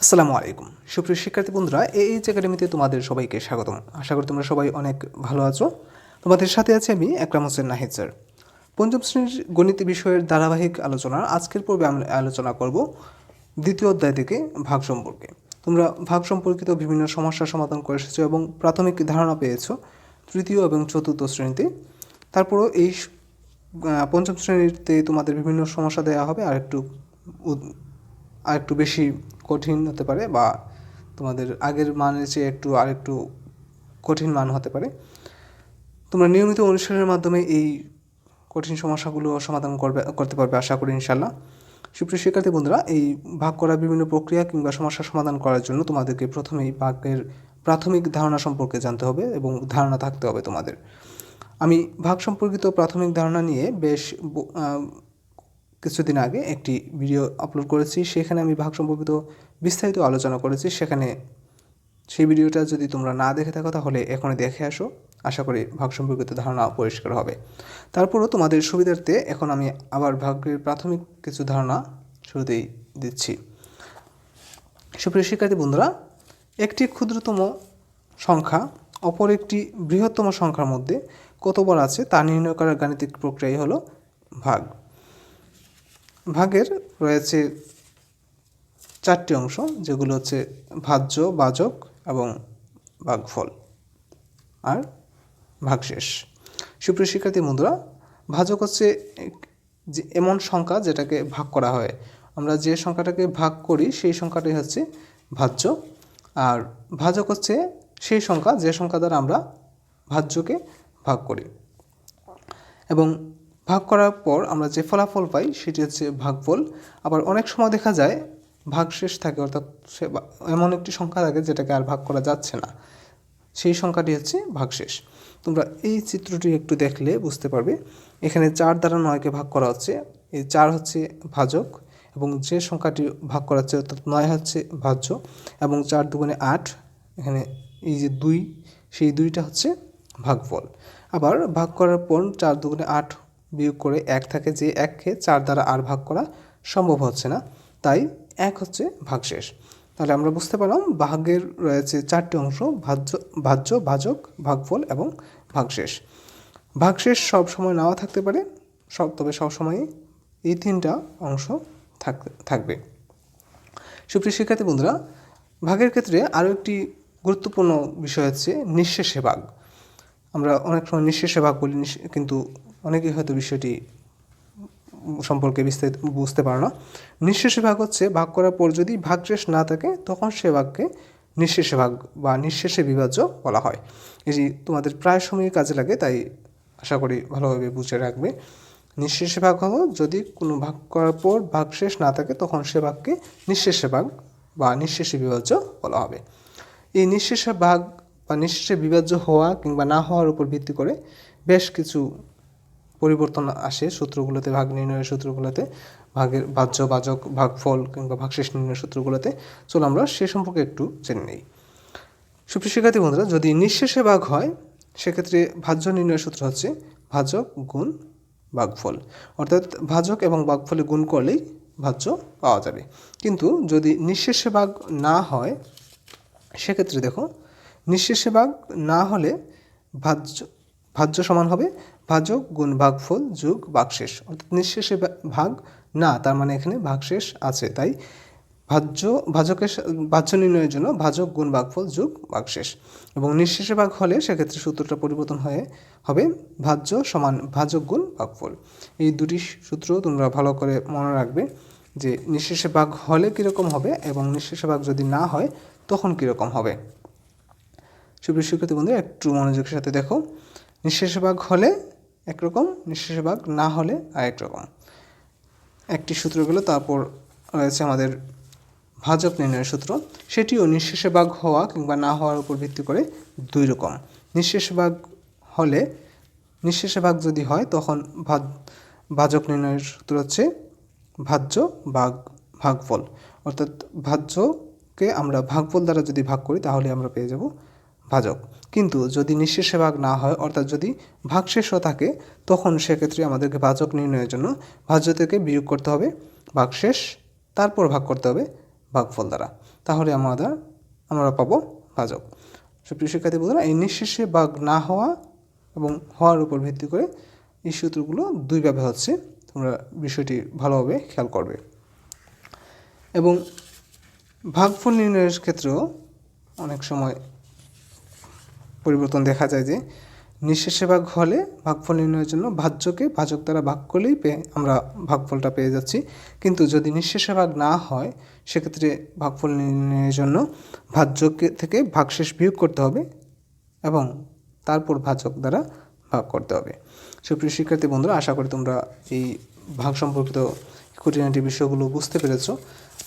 আসসালামু আলাইকুম সুপ্রিয় শিক্ষার্থী বন্ধুরা, এইচ একাডেমিতে তোমাদের সবাইকে স্বাগতম। আশা করি তোমরা সবাই অনেক ভালো আছো। তোমাদের সাথে আছি আমি একরাম হোসেন নাহিদ স্যার। পঞ্চম শ্রেণীর গণিত বিষয়ের ধারাবাহিক আলোচনা আজকের পর্বে আমরা আলোচনা করব দ্বিতীয় অধ্যায় থেকে ভাগ সম্পর্কে। তোমরা ভাগ সম্পর্কিত বিভিন্ন সমস্যার সমাধান করে এসেছো এবং প্রাথমিক ধারণা পেয়েছো তৃতীয় এবং চতুর্থ শ্রেণীতে। তারপরও এই পঞ্চম শ্রেণীতে তোমাদের বিভিন্ন সমস্যা দেওয়া হবে, আর একটু বেশি কঠিন হতে পারে, বা তোমাদের আগের মানের চেয়ে আরেকটু কঠিন মান হতে পারে। তোমরা নিয়মিত অনুশীলনের মাধ্যমে এই কঠিন সমস্যাগুলো সমাধান করতে পারবে আশা করি ইনশাল্লাহ। সুপ্রিয় শিক্ষার্থী বন্ধুরা, এই ভাগ করা বিভিন্ন প্রক্রিয়া কিংবা সমস্যা সমাধান করার জন্য তোমাদেরকে প্রথমেই ভাগের প্রাথমিক ধারণা সম্পর্কে জানতে হবে এবং ধারণা থাকতে হবে তোমাদের। আমি ভাগ সম্পর্কিত প্রাথমিক ধারণা নিয়ে বেশ কিছুদিন আগে একটি ভিডিও আপলোড করেছি, সেখানে আমি ভাগ সম্পর্কিত বিস্তারিত আলোচনা করেছি। সেই ভিডিওটা যদি তোমরা না দেখে থাকো তাহলে এখনই দেখে আসো, আশা করি ভাগ সম্পর্কিত ধারণা পরিষ্কার হবে। তারপরও তোমাদের সুবিধার্থে এখন আমি আবার ভাগের প্রাথমিক কিছু ধারণা শুরুতেই দিচ্ছি। সুপ্রিয় শিক্ষার্থী বন্ধুরা, একটি ক্ষুদ্রতম সংখ্যা অপর একটি বৃহত্তম সংখ্যার মধ্যে কতবার আছে তা নির্ণয় করার গাণিতিক প্রক্রিয়াই হলো ভাগ। ভাগের রয়েছে চারটি অংশ, যেগুলো হচ্ছে ভাজ্য, ভাজক এবং ভাগফল আর ভাগশেষ। সুপ্রিয় শিক্ষার্থী বন্ধুরা, ভাজক হচ্ছে যে এমন সংখ্যা যেটাকে ভাগ করা হয়। আমরা যে সংখ্যাটাকে ভাগ করি সেই সংখ্যাটাই হচ্ছে ভাজ্য, আর ভাজক হচ্ছে সেই সংখ্যা যে সংখ্যা দ্বারা আমরা ভাজ্যকে ভাগ করি, এবং ভাগ করার পর আমরা যে ফলাফল পাই সেটি হচ্ছে ভাগফল। আবার অনেক সময় দেখা যায় ভাগশেষ থাকে, অর্থাৎ এমন একটি সংখ্যা থাকে যেটাকে আর ভাগ করা যাচ্ছে না, সেই সংখ্যাটি হচ্ছে ভাগশেষ। তোমরা এই চিত্রটি একটু দেখলে বুঝতে পারবে। এখানে 4 দ্বারা 9কে ভাগ করা হচ্ছে, এই 4 হচ্ছে ভাজক, এবং যে সংখ্যাটি ভাগ করা হচ্ছে অর্থাৎ 9 হচ্ছে ভাজ্য, এবং 4 দুগুণে 8, এখানে এই যে 2, সেই 2টা হচ্ছে ভাগফল। আবার ভাগ করার পর 4 দুগুণে 8 বিয়োগ করে 1 থাকে, যে 1কে 4 দ্বারা আর ভাগ করা সম্ভব হচ্ছে না, তাই 1 হচ্ছে ভাগশেষ। তাহলে আমরা বুঝতে পারলাম ভাগের রয়েছে 4টি অংশ: ভাজ্য, ভাজক, ভাগফল এবং ভাগশেষ। ভাগশেষ সব সময় নাও থাকতে পারে, তবে সবসময়ই এই 3টা অংশ থাকবে। সুপ্রিয় শিক্ষার্থী বন্ধুরা, ভাগের ক্ষেত্রে আরও একটি গুরুত্বপূর্ণ বিষয় হচ্ছে নিঃশেষে ভাগ। আমরা অনেক সময় নিঃশেষে ভাগ বলি, কিন্তু অনেকেই হয়তো বিষয়টি সম্পর্কে বিস্তারিত বুঝতে পারো না। নিঃশেষে ভাগ হচ্ছে ভাগ করার পর যদি ভাগশেষ না থাকে তখন সে ভাগকে নিঃশেষে ভাগ বা নিঃশেষে বিভাজ্য বলা হয়। এটি তোমাদের প্রায় সময়ই কাজে লাগে, তাই আশা করি ভালোভাবে বুঝে রাখবে। নিঃশেষে ভাগ হলো যদি কোনো ভাগ করার পর ভাগশেষ না থাকে তখন সে ভাগকে নিঃশেষে ভাগ বা নিঃশেষে বিভাজ্য বলা হবে। এই নিঃশেষে ভাগ বা নিঃশেষে বিভাজ্য হওয়া কিংবা না হওয়ার উপর ভিত্তি করে বেশ কিছু পরিবর্তন আসে সূত্রগুলোতে, ভাগ নির্ণয়ের সূত্রগুলোতে, ভাগের ভাজ্য, ভাজক, ভাগফল কিংবা ভাগশেষ নির্ণয়ের সূত্রগুলোতে। চলো আমরা সে সম্পর্কে একটু জেনে নিই। সুপ্রিয় শিক্ষার্থী বন্ধুরা, যদি নিঃশেষে ভাগ হয় সেক্ষেত্রে ভাজ্য নির্ণয়ের সূত্র হচ্ছে ভাজক গুণ ভাগফল, অর্থাৎ ভাজক এবং ভাগফলে গুণ করলেই ভাজ্য পাওয়া যাবে। কিন্তু যদি নিঃশেষে ভাগ না হয় সেক্ষেত্রে দেখো, নিঃশেষে ভাগ না হলে ভাজ্য সমান হবে ভাজক গুণ ভাগফল যোগ ভাগশেষ, অর্থাৎ নিঃশেষে ভাগ না, তার মানে এখানে ভাগশেষ আছে, তাই ভাজ্য নির্ণয়ের জন্য ভাজক গুণ ভাগফল যোগ ভাগশেষ। এবং নিঃশেষে ভাগ হলে সেক্ষেত্রে সূত্রটা পরিবর্তন হবে ভাজ্য সমান ভাজক গুণ ভাগফল। এই দুটি সূত্র তোমরা ভালো করে মনে রাখবে, যে নিঃশেষে ভাগ হলে কীরকম হবে এবং নিঃশেষে ভাগ যদি না হয় তখন কীরকম হবে। সুপ্রিয় শিক্ষার্থী বন্ধু, একটু মনোযোগের সাথে দেখো। নিঃশেষে ভাগ হলে একরকম, নিঃশেষে ভাগ না হলে আরেক রকম। একটি সূত্র গেলো, তারপর রয়েছে আমাদের ভাজক নির্ণয়ের সূত্র, সেটিও নিঃশেষে ভাগ হওয়া কিংবা না হওয়ার উপর ভিত্তি করে 2 রকম। নিঃশেষে ভাগ যদি হয় তখন ভাজক নির্ণয়ের সূত্র হচ্ছে ভাজ্য ভাগ ভাগফল, অর্থাৎ ভাজ্যকে আমরা ভাগফল দ্বারা যদি ভাগ করি তাহলে আমরা পেয়ে যাব ভাজক। কিন্তু যদি নিঃশেষে ভাগ না হয়, অর্থাৎ যদি ভাগশেষও থাকে, তখন সেক্ষেত্রে আমাদেরকে ভাজক নির্ণয়ের জন্য ভাজ্য থেকে বিয়োগ করতে হবে ভাগশেষ, তারপর ভাগ করতে হবে ভাগফল দ্বারা। তাহলে আমরা পাবো ভাজক। সুপ্রিয় শিক্ষার্থী বন্ধুরা, এই নিঃশেষে ভাগ না হওয়া এবং হওয়ার উপর ভিত্তি করে এই সূত্রগুলো দুইভাবে হচ্ছে, তোমরা বিষয়টি ভালোভাবে খেয়াল করবে। এবং ভাগফল নির্ণয়ের ক্ষেত্রেও অনেক সময় পরিবর্তন দেখা যায় যে নিঃশেষে ভাগ হলে ভাগফল নির্ণয়ের জন্য ভাজ্যকে ভাজক দ্বারা ভাগ করলেই আমরা ভাগফলটা পেয়ে যাচ্ছি, কিন্তু যদি নিঃশেষে ভাগ না হয় সেক্ষেত্রে ভাগফল নির্ণয়ের জন্য ভাজ্যকে থেকে ভাগশেষ বিয়োগ করতে হবে এবং তারপর ভাজক দ্বারা ভাগ করতে হবে। সুপ্রিয় শিক্ষার্থী বন্ধুরা, আশা করি তোমরা এই ভাগ সম্পর্কিত খুঁটিনাটি বিষয়গুলো বুঝতে পেরেছো।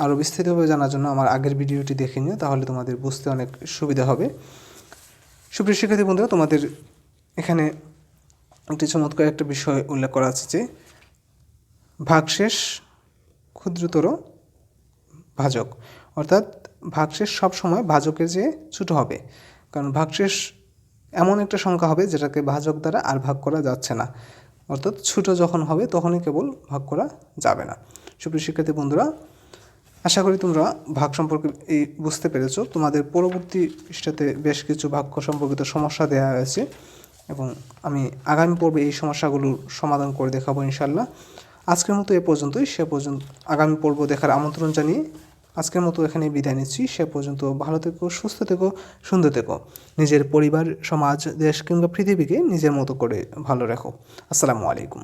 আরও বিস্তারিতভাবে জানার জন্য আমার আগের ভিডিওটি দেখে নিও, তাহলে তোমাদের বুঝতে অনেক সুবিধা হবে। সুপ্রিয় শিক্ষার্থী বন্ধুরা, তোমাদের এখানে একটি চমৎকার একটা বিষয় উল্লেখ করা আছে যে ভাগশেষ ক্ষুদ্রতর ভাজক, অর্থাৎ ভাগশেষ সবসময় ভাজকের চেয়ে ছোটো হবে, কারণ ভাগশেষ এমন একটা সংখ্যা হবে যেটাকে ভাজক দ্বারা আর ভাগ করা যাচ্ছে না, অর্থাৎ ছোটো যখন হবে তখনই কেবল ভাগ করা যাবে না। সুপ্রিয় শিক্ষার্থী বন্ধুরা, আশা করি তোমরা ভাগ সম্পর্কে বুঝতে পেরেছো। তোমাদের পরবর্তী পৃষ্ঠাতে বেশ কিছু ভাগ সম্পর্কিত সমস্যা দেওয়া হয়েছে এবং আমি আগামী পর্বে এই সমস্যাগুলোর সমাধান করে দেখাবো ইনশাল্লাহ। আজকের মতো এ পর্যন্তই। সে পর্যন্ত আগামী পর্ব দেখার আমন্ত্রণ জানিয়ে আজকের মতো এখানেই বিদায় নিচ্ছি। সে পর্যন্ত ভালো থেকো, সুস্থ থেকো, সুন্দর থেকো। নিজের পরিবার, সমাজ, দেশ কিংবা পৃথিবীকে নিজের মতো করে ভালো রাখো। আসসালামু আলাইকুম।